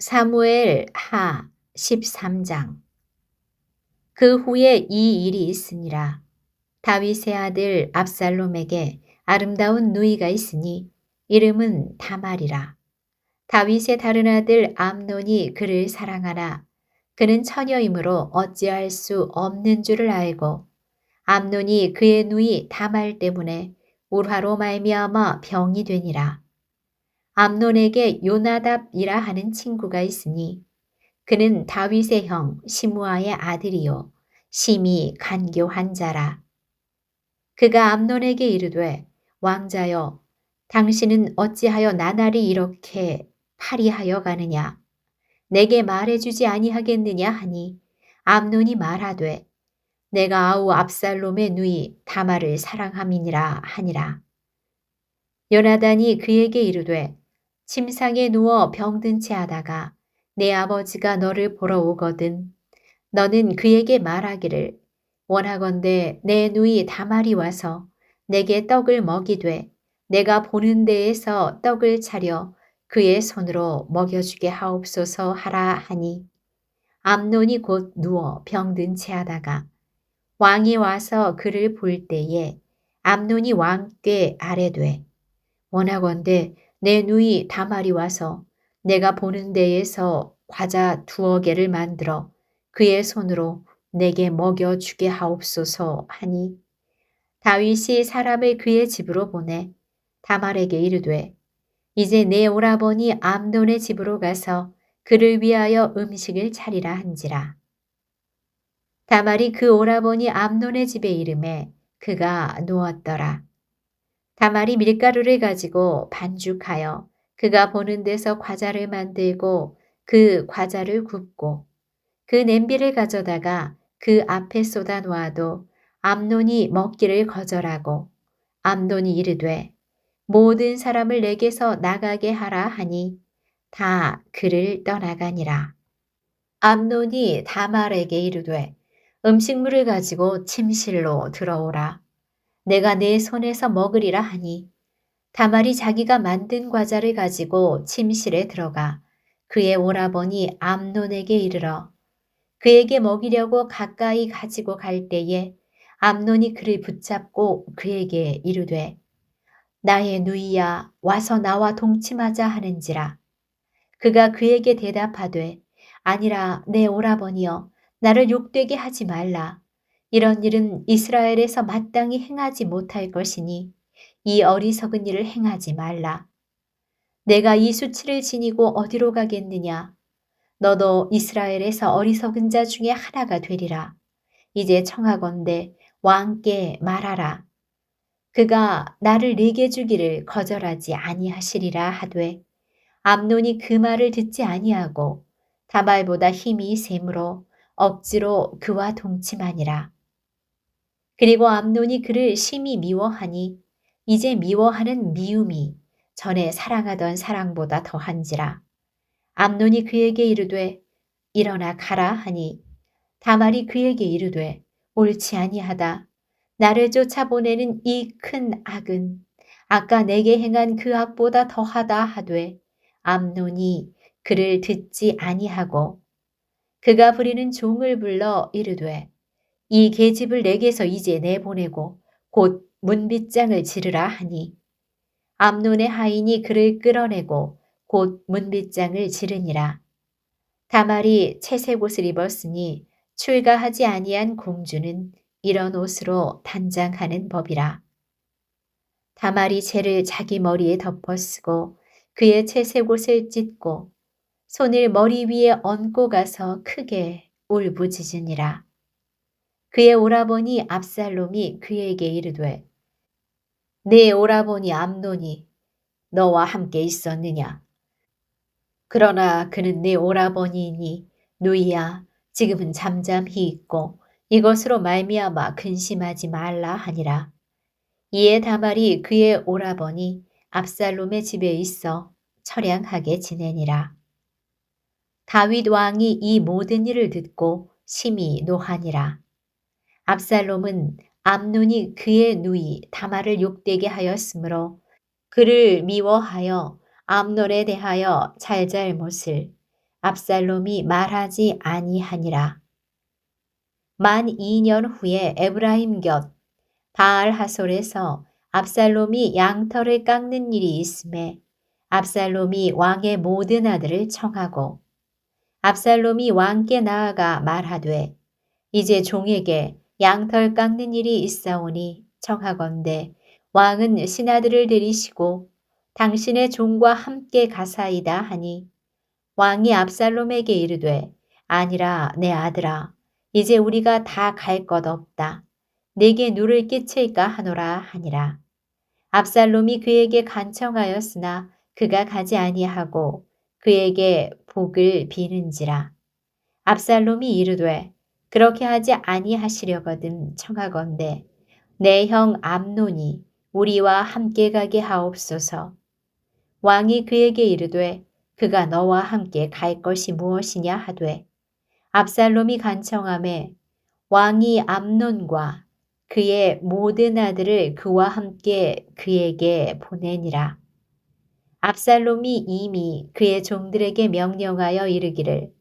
사무엘 하 13장. 그 후에 이 일이 있으니라. 다윗의 아들 압살롬에게 아름다운 누이가 있으니 이름은 다말이라. 다윗의 다른 아들 암논이 그를 사랑하나 그는 처녀이므로 어찌할 수 없는 줄을 알고 암논이 그의 누이 다말 때문에 울화로 말미암아 병이 되니라. 암논에게 요나답이라 하는 친구가 있으니 그는 다윗의 형 시므아의 아들이요 심히 간교한 자라. 그가 암논에게 이르되 왕자여 당신은 어찌하여 나날이 이렇게 파리하여 가느냐 내게 말해주지 아니하겠느냐 하니 암논이 말하되 내가 아우 압살롬의 누이 다말을 사랑함이니라 하니라. 요나단이 그에게 이르되 침상에 누워 병든 채 하다가 내 아버지가 너를 보러 오거든 너는 그에게 말하기를 원하건대 내 누이 다말이 와서 내게 떡을 먹이되 내가 보는 데에서 떡을 차려 그의 손으로 먹여주게 하옵소서 하라 하니 암논이 곧 누워 병든 채 하다가 왕이 와서 그를 볼 때에 암논이 왕께 아뢰되 원하건대 내 누이 다말이 와서 내가 보는 데에서 과자 2개를 만들어 그의 손으로 내게 먹여주게 하옵소서 하니 다윗이 사람을 그의 집으로 보내 다말에게 이르되 이제 내 오라버니 암논의 집으로 가서 그를 위하여 음식을 차리라 한지라. 다말이 그 오라버니 암논의 집에 이르매 그가 누웠더라. 다말이 밀가루를 가지고 반죽하여 그가 보는 데서 과자를 만들고 그 과자를 굽고 그 냄비를 가져다가 그 앞에 쏟아 놓아도 암논이 먹기를 거절하고 암논이 이르되 모든 사람을 내게서 나가게 하라 하니 다 그를 떠나가니라. 암논이 다말에게 이르되 음식물을 가지고 침실로 들어오라. 내가 내 손에서 먹으리라 하니 다말이 자기가 만든 과자를 가지고 침실에 들어가 그의 오라버니 암논에게 이르러 그에게 먹이려고 가까이 가지고 갈 때에 암논이 그를 붙잡고 그에게 이르되 나의 누이야 와서 나와 동침하자 하는지라. 그가 그에게 대답하되 아니라 내 오라버니여 나를 욕되게 하지 말라. 이런 일은 이스라엘에서 마땅히 행하지 못할 것이니 이 어리석은 일을 행하지 말라. 내가 이 수치를 지니고 어디로 가겠느냐. 너도 이스라엘에서 어리석은 자 중에 하나가 되리라. 이제 청하건대 왕께 말하라. 그가 나를 네게 주기를 거절하지 아니하시리라 하되 암논이 그 말을 듣지 아니하고 다말보다 힘이 셈으로 억지로 그와 동침하니라. 그리고 암논이 그를 심히 미워하니 이제 미워하는 미움이 전에 사랑하던 사랑보다 더한지라. 암논이 그에게 이르되 일어나 가라 하니 다말이 그에게 이르되 옳지 아니하다. 나를 쫓아보내는 이 큰 악은 아까 내게 행한 그 악보다 더하다 하되 암논이 그를 듣지 아니하고 그가 부리는 종을 불러 이르되 이 계집을 내게서 이제 내보내고 곧 문빗장을 지르라 하니 암논의 하인이 그를 끌어내고 곧 문빗장을 지르니라. 다말이 채색 옷을 입었으니 출가하지 아니한 공주는 이런 옷으로 단장하는 법이라. 다말이 채를 자기 머리에 덮어쓰고 그의 채색 옷을 찢고 손을 머리 위에 얹고 가서 크게 울부짖으니라. 그의 오라버니 압살롬이 그에게 이르되 내 오라버니 암논이 너와 함께 있었느냐. 그러나 그는 내 오라버니이니 누이야 지금은 잠잠히 있고 이것으로 말미암아 근심하지 말라 하니라. 이에 다말이 그의 오라버니 압살롬의 집에 있어 처량하게 지내니라. 다윗 왕이 이 모든 일을 듣고 심히 노하니라. 압살롬은 암논이 그의 누이 다말을 욕되게 하였으므로 그를 미워하여 암논에 대하여 잘잘못을 압살롬이 말하지 아니하니라. 만 2년 후에 에브라임 곁 바알 하솔에서 압살롬이 양털을 깎는 일이 있음에 압살롬이 왕의 모든 아들을 청하고 압살롬이 왕께 나아가 말하되 이제 종에게 양털 깎는 일이 있사오니 청하건대 왕은 신하들을 데리시고 당신의 종과 함께 가사이다 하니 왕이 압살롬에게 이르되 아니라 내 아들아 이제 우리가 다 갈 것 없다. 내게 누를 끼칠까 하노라 하니라. 압살롬이 그에게 간청하였으나 그가 가지 아니하고 그에게 복을 비는지라. 압살롬이 이르되 그렇게 하지 아니하시려거든 청하건대 내 형 암논이 우리와 함께 가게 하옵소서. 왕이 그에게 이르되 그가 너와 함께 갈 것이 무엇이냐 하되 압살롬이 간청하매 왕이 암논과 그의 모든 아들을 그와 함께 그에게 보내니라. 압살롬이 이미 그의 종들에게 명령하여 이르기를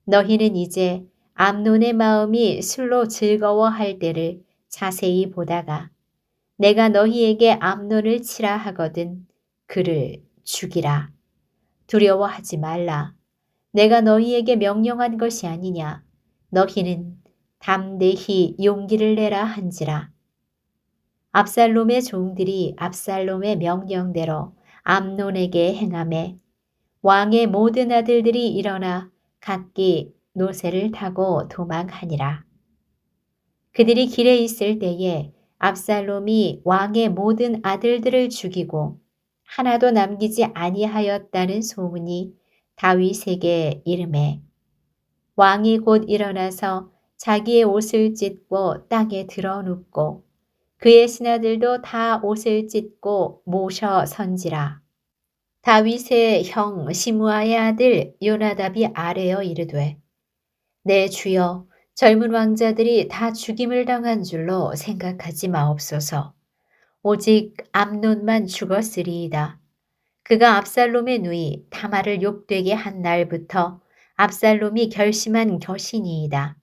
너희는 이제 암논의 마음이 술로 즐거워할 때를 자세히 보다가 내가 너희에게 암논을 치라 하거든 그를 죽이라. 두려워하지 말라. 내가 너희에게 명령한 것이 아니냐. 너희는 담대히 용기를 내라 한지라. 압살롬의 종들이 압살롬의 명령대로 암논에게 행하매 왕의 모든 아들들이 일어나 각기 노새를 타고 도망하니라. 그들이 길에 있을 때에 압살롬이 왕의 모든 아들들을 죽이고 하나도 남기지 아니하였다는 소문이 다윗에게 이르매 왕이 곧 일어나서 자기의 옷을 찢고 땅에 드러눕고 그의 신하들도 다 옷을 찢고 모셔 선지라. 다윗의 형 시므아의 아들 요나답이 아뢰어 이르되 내 주여 젊은 왕자들이 다 죽임을 당한 줄로 생각하지 마옵소서. 오직 암논만 죽었으리이다. 그가 압살롬의 누이 다말을 욕되게 한 날부터 압살롬이 결심한 결신이이다.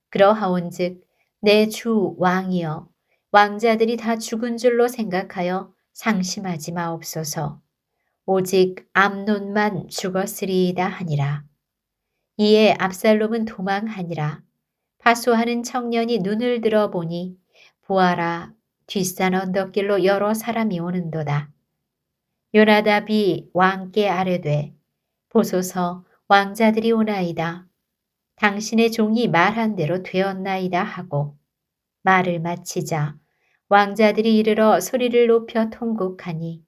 그러하온즉 내 주 왕이여 왕자들이 다 죽은 줄로 생각하여 상심하지 마옵소서. 오직 암논만 죽었으리이다 하니라. 이에 압살롬은 도망하니라. 파수하는 청년이 눈을 들어보니 보아라 뒷산 언덕길로 여러 사람이 오는도다. 요나답이 왕께 아뢰되 보소서 왕자들이 오나이다. 당신의 종이 말한 대로 되었나이다 하고 말을 마치자 왕자들이 이르러 소리를 높여 통곡하니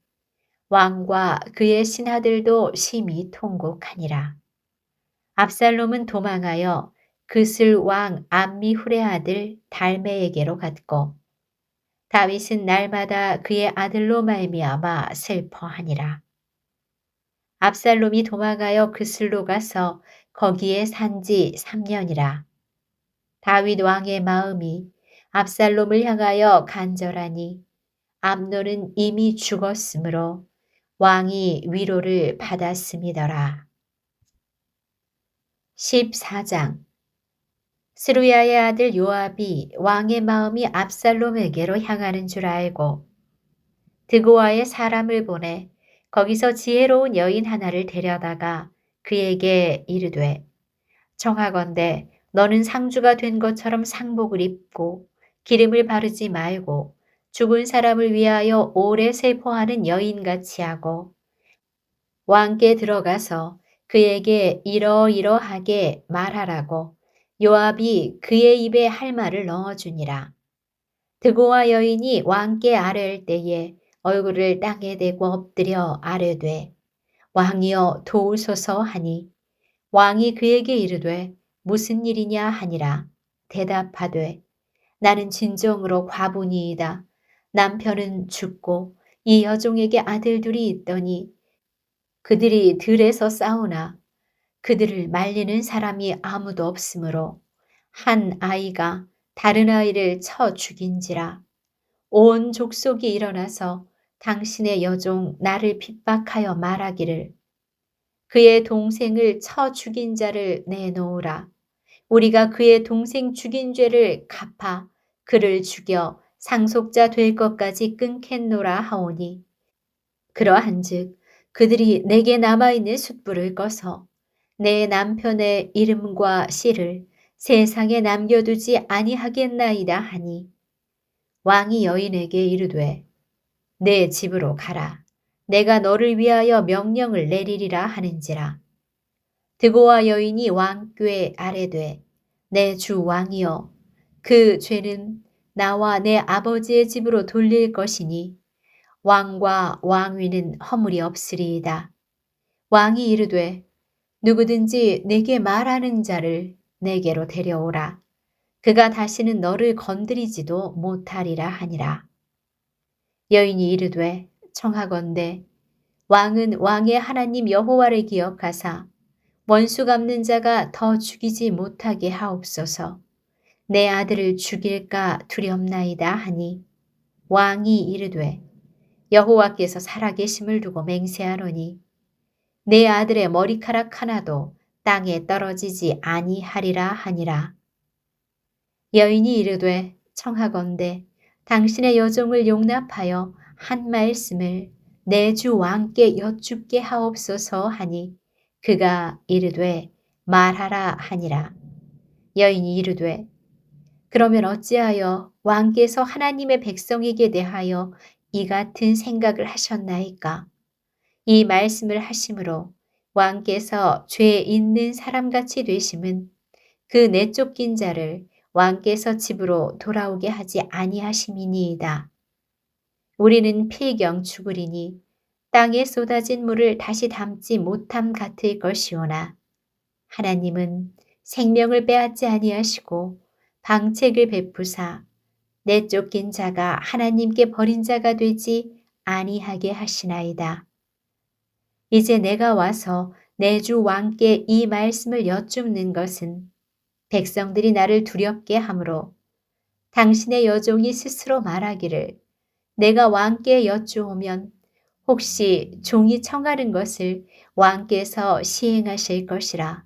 왕과 그의 신하들도 심히 통곡하니라. 압살롬은 도망하여 그슬 왕 암미훌의 아들 달메에게로 갔고 다윗은 날마다 그의 아들로 말미암아 슬퍼하니라. 압살롬이 도망하여 그슬로 가서 거기에 산지 3년이라. 다윗 왕의 마음이 압살롬을 향하여 간절하니 암논은 이미 죽었으므로 왕이 위로를 받았음이더라. 14장 스루야의 아들 요압이 왕의 마음이 압살롬에게로 향하는 줄 알고 드고아의 사람을 보내 거기서 지혜로운 여인 하나를 데려다가 그에게 이르되 청하건대 너는 상주가 된 것처럼 상복을 입고 기름을 바르지 말고 죽은 사람을 위하여 오래 슬퍼하는 여인같이 하고 왕께 들어가서 그에게 이러이러하게 말하라고 요압이 그의 입에 할 말을 넣어주니라. 드고와 여인이 왕께 아뢰을 때에 얼굴을 땅에 대고 엎드려 아뢰되 왕이여 도우소서 하니 왕이 그에게 이르되 무슨 일이냐 하니라. 대답하되 나는 진정으로 과부니이다. 남편은 죽고 이 여종에게 아들들이 있더니 그들이 들에서 싸우나 그들을 말리는 사람이 아무도 없으므로 한 아이가 다른 아이를 쳐 죽인지라. 온 족속이 일어나서 당신의 여종 나를 핍박하여 말하기를 그의 동생을 쳐 죽인 자를 내놓으라. 우리가 그의 동생 죽인 죄를 갚아 그를 죽여 상속자 될 것까지 끊겠노라 하오니 그러한즉 그들이 내게 남아있는 숯불을 꺼서 내 남편의 이름과 씨를 세상에 남겨두지 아니하겠나이다 하니 왕이 여인에게 이르되 내 집으로 가라. 내가 너를 위하여 명령을 내리리라 하는지라. 드고와 여인이 왕께 아뢰되 내 주 왕이여 그 죄는 나와 내 아버지의 집으로 돌릴 것이니 왕과 왕위는 허물이 없으리이다. 왕이 이르되 누구든지 내게 말하는 자를 내게로 데려오라. 그가 다시는 너를 건드리지도 못하리라 하니라. 여인이 이르되 청하건대 왕은 왕의 하나님 여호와를 기억하사 원수 갚는 자가 더 죽이지 못하게 하옵소서. 내 아들을 죽일까 두렵나이다 하니 왕이 이르되 여호와께서 살아계심을 두고 맹세하노니 내 아들의 머리카락 하나도 땅에 떨어지지 아니하리라 하니라. 여인이 이르되 청하건대 당신의 여종을 용납하여 한 말씀을 내 주 왕께 여쭙게 하옵소서 하니 그가 이르되 말하라 하니라. 여인이 이르되 그러면 어찌하여 왕께서 하나님의 백성에게 대하여 이 같은 생각을 하셨나이까? 이 말씀을 하심으로 왕께서 죄 있는 사람같이 되심은 그 내쫓긴 자를 왕께서 집으로 돌아오게 하지 아니하심이니이다. 우리는 필경 죽으리니 땅에 쏟아진 물을 다시 담지 못함 같을 것이오나 하나님은 생명을 빼앗지 아니하시고 방책을 베푸사 내쫓긴 자가 하나님께 버린 자가 되지 아니하게 하시나이다. 이제 내가 와서 내 주 왕께 이 말씀을 여쭙는 것은 백성들이 나를 두렵게 하므로 당신의 여종이 스스로 말하기를 내가 왕께 여쭈오면 혹시 종이 청하는 것을 왕께서 시행하실 것이라.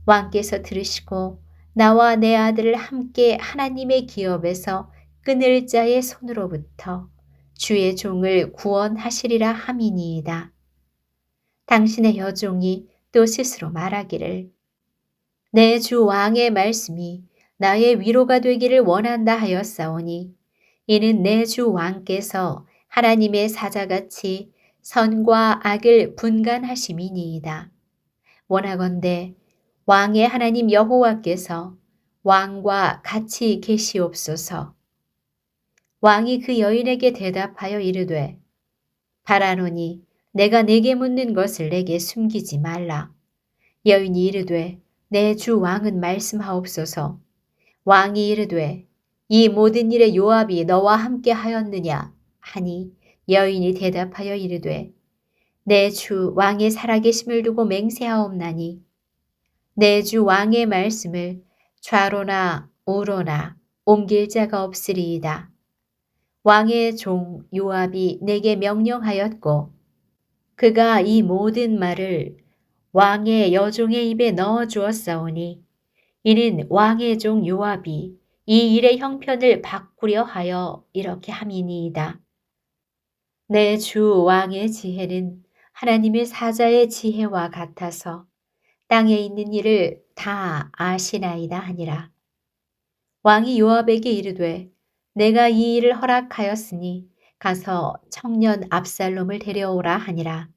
왕께서 들으시고 나와 내 아들을 함께 하나님의 기업에서 끊을 자의 손으로부터 주의 종을 구원하시리라 함이니이다. 당신의 여종이 또 스스로 말하기를 내 주 왕의 말씀이 나의 위로가 되기를 원한다 하였사오니 이는 내 주 왕께서 하나님의 사자같이 선과 악을 분간하심이니이다. 원하건대 왕의 하나님 여호와께서 왕과 같이 계시옵소서. 왕이 그 여인에게 대답하여 이르되 바라노니 내가 내게 묻는 것을 내게 숨기지 말라. 여인이 이르되 내 주 왕은 말씀하옵소서. 왕이 이르되 이 모든 일에 요압이 너와 함께 하였느냐 하니 여인이 대답하여 이르되 내 주 왕의 살아계심을 두고 맹세하옵나니 내 주 왕의 말씀을 좌로나 우로나 옮길 자가 없으리이다. 왕의 종 요압이 내게 명령하였고 그가 이 모든 말을 왕의 여종의 입에 넣어 주었사오니 이는 왕의 종 요압이 이 일의 형편을 바꾸려 하여 이렇게 함이니이다. 내 주 왕의 지혜는 하나님의 사자의 지혜와 같아서 땅에 있는 일을 다 아시나이다 하니라. 왕이 요압에게 이르되 내가 이 일을 허락하였으니 가서 청년 압살롬을 데려오라 하니라.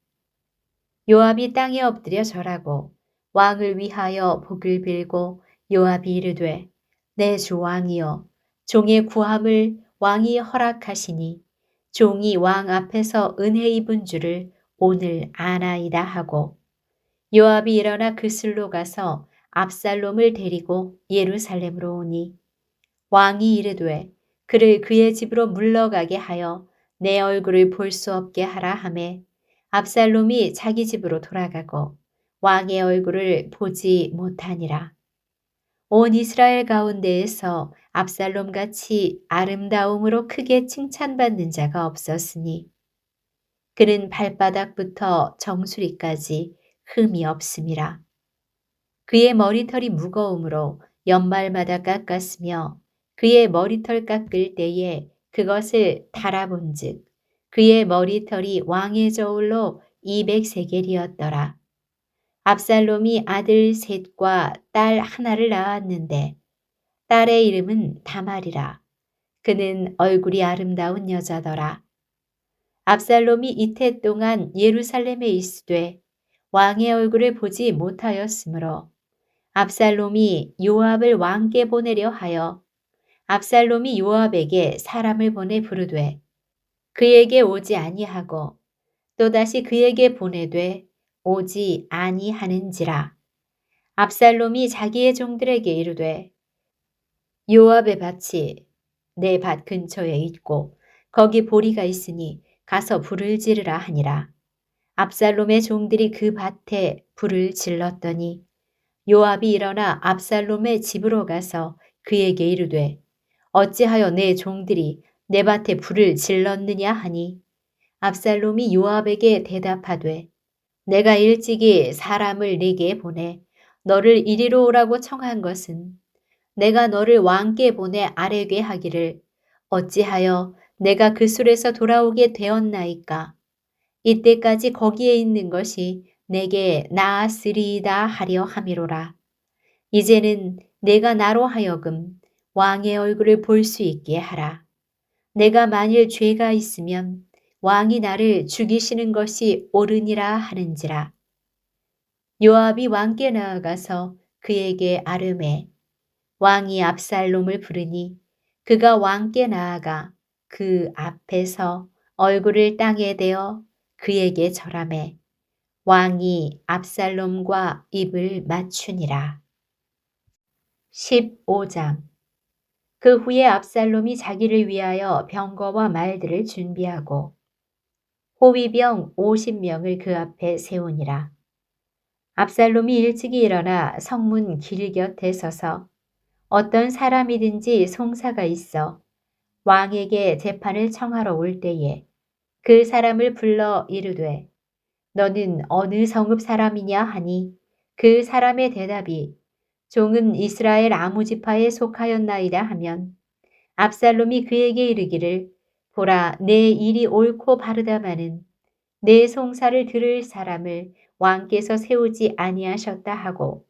요압이 땅에 엎드려 절하고 왕을 위하여 복을 빌고 요압이 이르되 내 주 왕이여 종의 구함을 왕이 허락하시니 종이 왕 앞에서 은혜 입은 줄을 오늘 아나이다 하고 요압이 일어나 그슬로 가서 압살롬을 데리고 예루살렘으로 오니 왕이 이르되 그를 그의 집으로 물러가게 하여 내 얼굴을 볼 수 없게 하라 하매 압살롬이 자기 집으로 돌아가고 왕의 얼굴을 보지 못하니라. 온 이스라엘 가운데에서 압살롬같이 아름다움으로 크게 칭찬받는 자가 없었으니 그는 발바닥부터 정수리까지 흠이 없음이라. 그의 머리털이 무거움으로 연말마다 깎았으며 그의 머리털 깎을 때에 그것을 달아본즉 그의 머리털이 왕의 저울로 200세겔이었더라. 압살롬이 아들 셋과 딸 하나를 낳았는데 딸의 이름은 다말이라. 그는 얼굴이 아름다운 여자더라. 압살롬이 이태 동안 예루살렘에 있으되 왕의 얼굴을 보지 못하였으므로 압살롬이 요압을 왕께 보내려 하여 압살롬이 요압에게 사람을 보내 부르되 그에게 오지 아니하고 또다시 그에게 보내되 오지 아니하는지라. 압살롬이 자기의 종들에게 이르되 요압의 밭이 내 밭 근처에 있고 거기 보리가 있으니 가서 불을 지르라 하니라. 압살롬의 종들이 그 밭에 불을 질렀더니 요압이 일어나 압살롬의 집으로 가서 그에게 이르되 어찌하여 내 종들이 내 밭에 불을 질렀느냐 하니 압살롬이 요압에게 대답하되 내가 일찍이 사람을 네게 보내 너를 이리로 오라고 청한 것은 내가 너를 왕께 보내 아뢰게 하기를 어찌하여 내가 그 술에서 돌아오게 되었나이까. 이때까지 거기에 있는 것이 내게 나았으리이다 하려 함이로라. 이제는 내가 나로 하여금 왕의 얼굴을 볼 수 있게 하라. 내가 만일 죄가 있으면 왕이 나를 죽이시는 것이 옳으니라 하는지라. 요압이 왕께 나아가서 그에게 아뢰매 왕이 압살롬을 부르니 그가 왕께 나아가 그 앞에서 얼굴을 땅에 대어 그에게 절하매 왕이 압살롬과 입을 맞추니라. 15장. 그 후에 압살롬이 자기를 위하여 병거와 말들을 준비하고 호위병 50명을 그 앞에 세우니라. 압살롬이 일찍이 일어나 성문 길 곁에 서서 어떤 사람이든지 송사가 있어 왕에게 재판을 청하러 올 때에 그 사람을 불러 이르되 너는 어느 성읍 사람이냐 하니 그 사람의 대답이 종은 이스라엘 아무 지파에 속하였나이다 하면 압살롬이 그에게 이르기를 보라 내 일이 옳고 바르다마는 내 송사를 들을 사람을 왕께서 세우지 아니하셨다 하고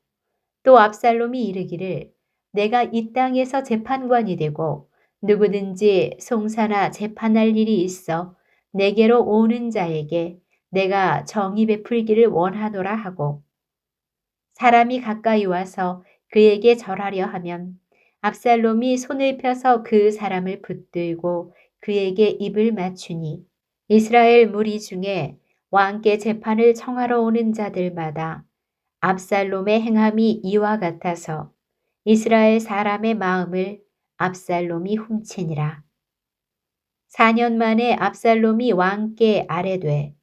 또 압살롬이 이르기를 내가 이 땅에서 재판관이 되고 누구든지 송사나 재판할 일이 있어 내게로 오는 자에게 내가 정의 베풀기를 원하노라 하고 사람이 가까이 와서 그에게 절하려 하면 압살롬이 손을 펴서 그 사람을 붙들고 그에게 입을 맞추니 이스라엘 무리 중에 왕께 재판을 청하러 오는 자들마다 압살롬의 행함이 이와 같아서 이스라엘 사람의 마음을 압살롬이 훔치니라. 4년 만에 압살롬이 왕께 아뢰되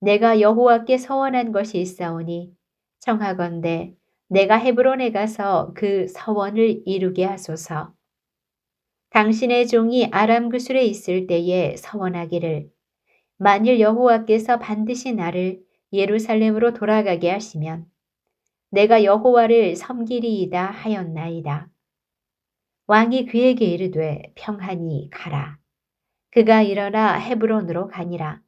내가 여호와께 서원한 것이 있사오니 청하건대 내가 헤브론에 가서 그 서원을 이루게 하소서. 당신의 종이 아람 구술에 있을 때에 서원하기를 만일 여호와께서 반드시 나를 예루살렘으로 돌아가게 하시면 내가 여호와를 섬기리이다 하였나이다. 왕이 그에게 이르되 평안히 가라. 그가 일어나 헤브론으로 가니라.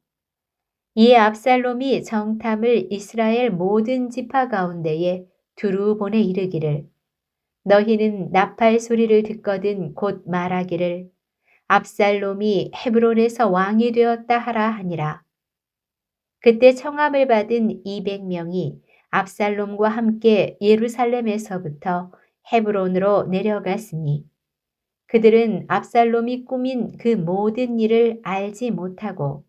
이에 압살롬이 정탐을 이스라엘 모든 지파 가운데에 두루 보내 이르기를 너희는 나팔 소리를 듣거든 곧 말하기를 압살롬이 헤브론에서 왕이 되었다 하라 하니라. 그때 청함을 받은 200명이 압살롬과 함께 예루살렘에서부터 헤브론으로 내려갔으니 그들은 압살롬이 꾸민 그 모든 일을 알지 못하고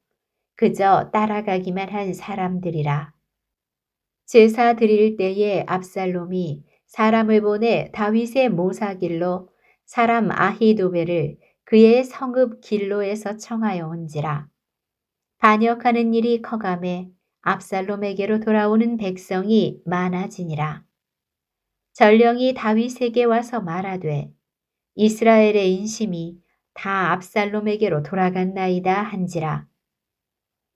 그저 따라가기만 한 사람들이라. 제사 드릴 때에 압살롬이 사람을 보내 다윗의 모사길로 사람 아히도벨을 그의 성읍 길로에서 청하여 온지라. 반역하는 일이 커감에 압살롬에게로 돌아오는 백성이 많아지니라. 전령이 다윗에게 와서 말하되 이스라엘의 인심이 다 압살롬에게로 돌아갔나이다 한지라.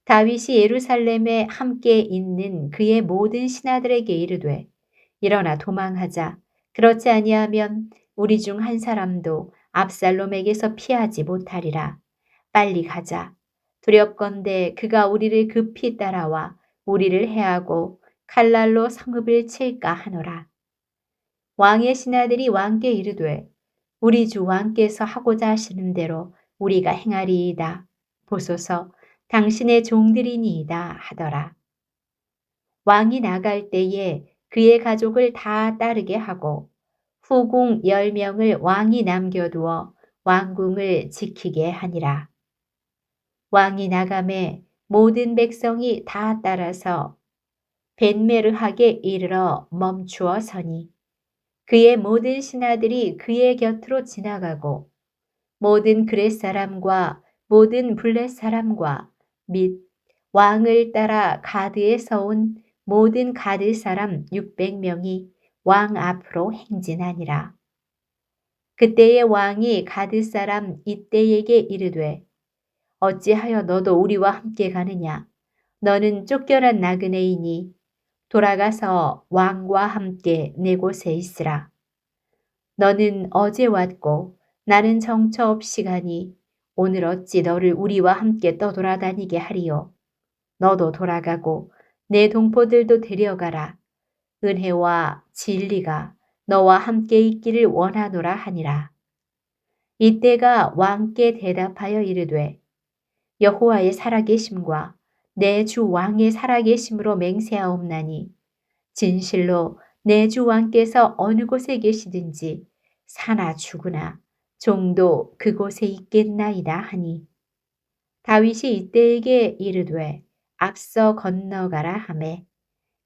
다윗이 예루살렘에 함께 있는 그의 모든 신하들에게 이르되 일어나 도망하자. 그렇지 아니하면 우리 중 한 사람도 압살롬에게서 피하지 못하리라. 빨리 가자. 두렵건대 그가 우리를 급히 따라와 우리를 해하고 칼날로 성읍을 칠까 하노라. 왕의 신하들이 왕께 이르되 우리 주 왕께서 하고자 하시는 대로 우리가 행하리이다. 보소서 당신의 종들이니이다 하더라. 왕이 나갈 때에 그의 가족을 다 따르게 하고 후궁 10명을 왕이 남겨두어 왕궁을 지키게 하니라. 왕이 나감에 모든 백성이 다 따라서 벳메르하게 이르러 멈추어 서니 그의 모든 신하들이 그의 곁으로 지나가고 모든 그렛 사람과 모든 블렛 사람과 및 왕을 따라 가드에서 온 모든 가드 사람 600명이 왕 앞으로 행진하니라. 그때의 왕이 가드 사람 이때에게 이르되 어찌하여 너도 우리와 함께 가느냐? 너는 쫓겨난 나그네이니 돌아가서 왕과 함께 내 곳에 있으라. 너는 어제 왔고 나는 정처 없이 가니 오늘 어찌 너를 우리와 함께 떠돌아다니게 하리요. 너도 돌아가고 내 동포들도 데려가라. 은혜와 진리가 너와 함께 있기를 원하노라 하니라. 이때가 왕께 대답하여 이르되 여호와의 살아계심과 내 주 왕의 살아계심으로 맹세하옵나니 진실로 내 주 왕께서 어느 곳에 계시든지 사나 죽으나 종도 그곳에 있겠나이다 하니 다윗이 이때에게 이르되 앞서 건너가라 하매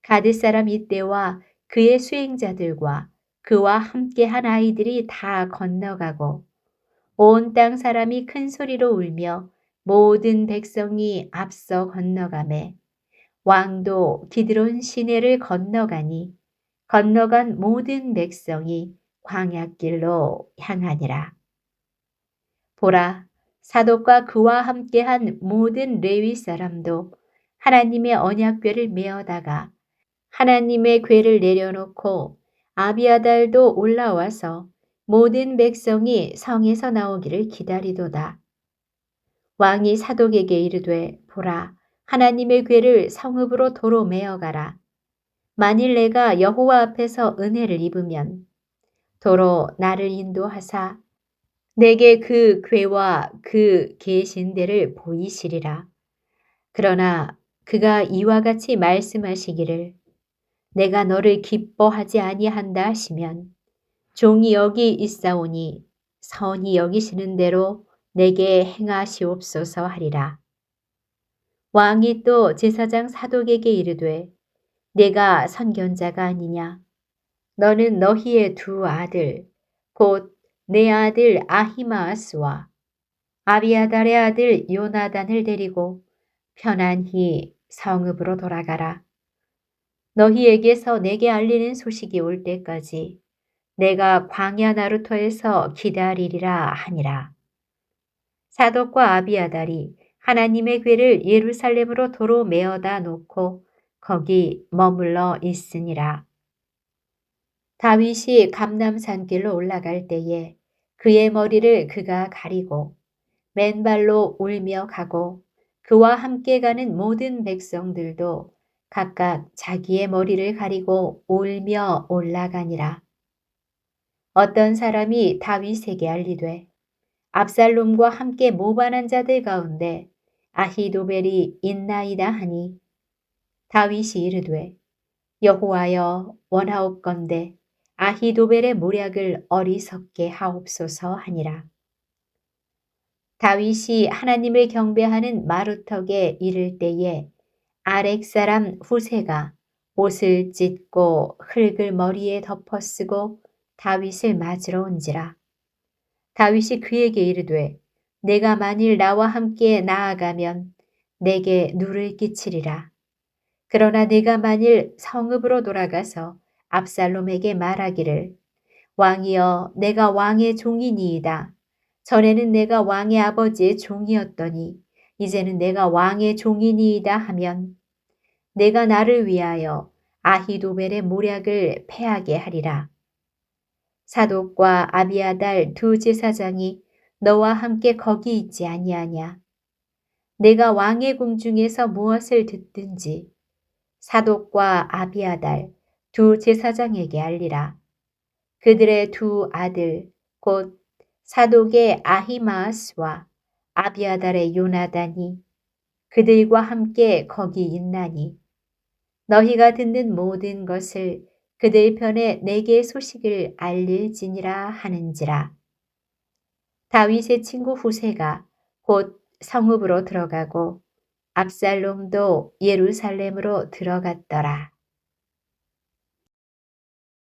가드 사람 이때와 그의 수행자들과 그와 함께한 아이들이 다 건너가고 온 땅 사람이 큰 소리로 울며 모든 백성이 앞서 건너가매 왕도 기드론 시내를 건너가니 건너간 모든 백성이 광야길로 향하니라. 보라, 사독과 그와 함께한 모든 레위 사람도 하나님의 언약궤를 메어다가 하나님의 궤를 내려놓고 아비아달도 올라와서 모든 백성이 성에서 나오기를 기다리도다. 왕이 사독에게 이르되 보라 하나님의 궤를 성읍으로 도로 메어가라. 만일 내가 여호와 앞에서 은혜를 입으면 도로 나를 인도하사 내게 그 궤와 그 계신 데를 보이시리라. 그러나 그가 이와 같이 말씀하시기를 내가 너를 기뻐하지 아니한다 하시면 종이 여기 있사오니 선히 여기시는 대로 내게 행하시옵소서 하리라. 왕이 또 제사장 사독에게 이르되 내가 선견자가 아니냐. 너는 너희의 두 아들 곧 내 아들 아히마아스와 아비아달의 아들 요나단을 데리고 편안히 성읍으로 돌아가라. 너희에게서 내게 알리는 소식이 올 때까지 내가 광야 나루터에서 기다리리라 하니라. 사독과 아비아달이 하나님의 궤를 예루살렘으로 도로 메어다 놓고 거기 머물러 있으니라. 다윗이 감람산길로 올라갈 때에 그의 머리를 그가 가리고 맨발로 울며 가고 그와 함께 가는 모든 백성들도 각각 자기의 머리를 가리고 울며 올라가니라. 어떤 사람이 다윗에게 알리되 압살롬과 함께 모반한 자들 가운데 아히도벨이 있나이다 하니 다윗이 이르되 여호와여 원하옵건대 아히도벨의 모략을 어리석게 하옵소서 하니라. 다윗이 하나님을 경배하는 마루턱에 이를 때에 아렉 사람 후세가 옷을 찢고 흙을 머리에 덮어쓰고 다윗을 맞으러 온지라. 다윗이 그에게 이르되 내가 만일 나와 함께 나아가면 내게 누를 끼치리라. 그러나 내가 만일 성읍으로 돌아가서 압살롬에게 말하기를 왕이여 내가 왕의 종이니이다. 전에는 내가 왕의 아버지의 종이었더니 이제는 내가 왕의 종이니이다 하면 내가 나를 위하여 아히도벨의 모략을 패하게 하리라. 사독과 아비아달 두 제사장이 너와 함께 거기 있지 아니하냐. 내가 왕의 궁중에서 무엇을 듣든지 사독과 아비아달 두 제사장에게 알리라. 그들의 두 아들 곧 사독의 아히마아스와 아비아달의 요나단이 그들과 함께 거기 있나니 너희가 듣는 모든 것을 그들 편에 내게 소식을 알릴지니라 하는지라. 다윗의 친구 후세가 곧 성읍으로 들어가고 압살롬도 예루살렘으로 들어갔더라.